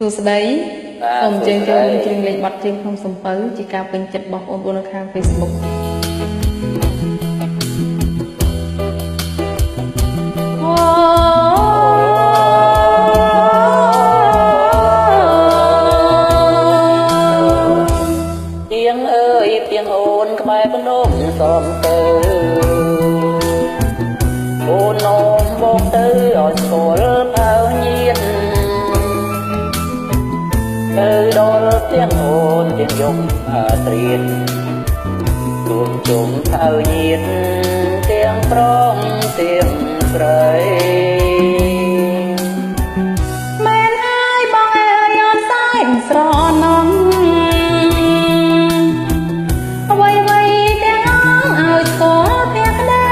សួស្តីសូមអញ្ជើញចូលរួមច្រៀងលេងបទច្រៀងក្នុងសំពៅជាការពេញចិត្តរបស់បងប្អូននៅខាង Facebook ទៀងអើយទៀងអូនក្បែរភ្នំសំទៅអូននោមមកទៅឲ្យស្គាល់ផៅញៀនទៅដល់ទៀងអូនទៀងយំត្រៀនជួបជុំផៅញៀនទៀងប្រងទៀងស្រីមែនហើយបងអើយអត់សែនស្រណំអ្វីទាំងអស់ឲ្យស្គាល់ទាំងក្តី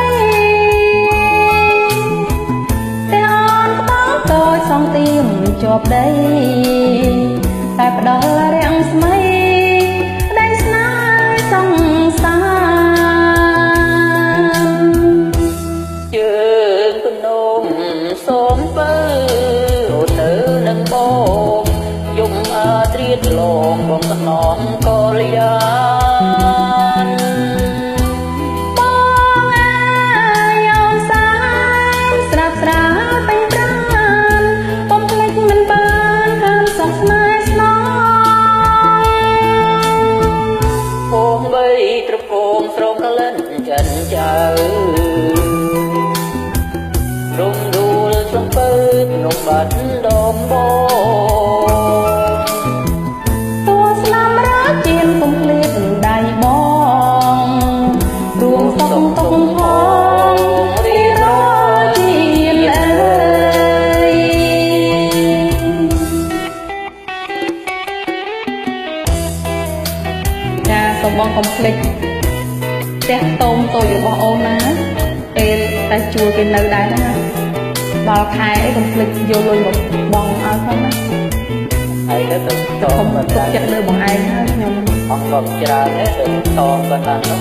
ទាំងអនក្បោតតូចសងទៀងជាប់ដីតែផ្ដល់រាំងស្មីក្តីស្នេហ៍សង្សារជើងភ្នំសូមពើអូននៅនឹងបងយំត្រៀតលងបងសំណងកល្យានបងអើយអូនសានស្រាប់ស្រាលពេញប្រាណបំភ្លេចមិនបានតាមសុខស្នេហ៍ស្នងពងបីត្រកងស្រងក្លិនចិនចៅរំដួលសំពើនំបាត់ដំបងតួស្នាមរាជាកុំភ្លេចដៃបងរួមសុខទុក្ខផងរីរជាអើយចាសូមបងកុំភ្លេចផ្ទះតូមតូចរបស់អូនណាពេលតែជួលគេនៅដែរណាដល់ខែអីកុំភ្លេចយកលុយមកបងឲ្យផងណាហើយទៅតខ្ញុំទុកចិត្តលើបងឯងហើយខ្ញុំអស់ក៏ច្រើនដែរទៅតប៉ុណ្ណានោះ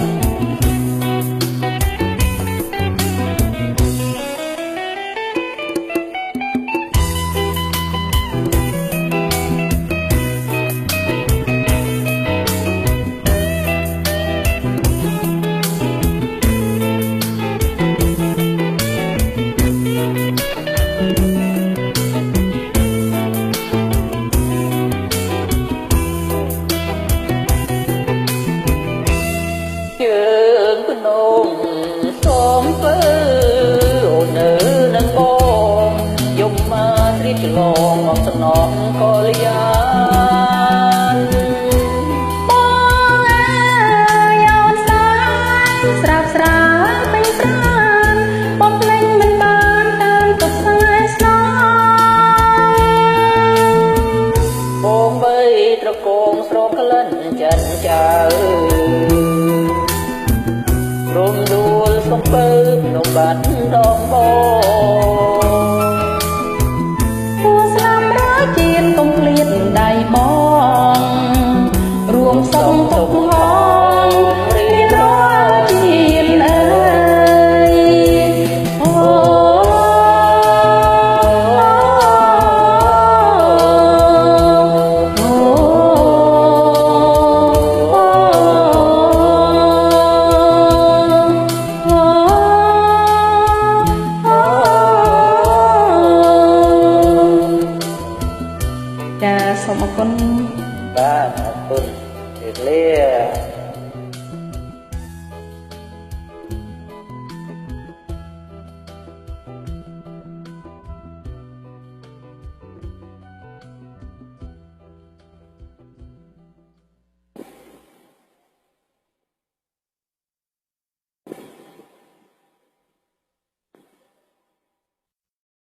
ជើងភ្នំសូមពើអូននៅនឹងបងយំត្រៀតច្រឡងមកសំណងកល្យានបងអើយអូនសានស្រាប់ស្រាលពេញប្រាណបំភ្លេចមិនបានតាមទុកស្នេហ៍ស្នងបងបីត្រកងស្រងក្លិនចិនចៅរំដួលសំពើនំបាត់ដំបងគួស្លាប់រាជាកុំភ្លេចដៃបងរួមសុខទុក្ខផងរៀនរាល់ជាតិអើយអូចាសូមអរគុណបាទអរគុណជម្រាបលា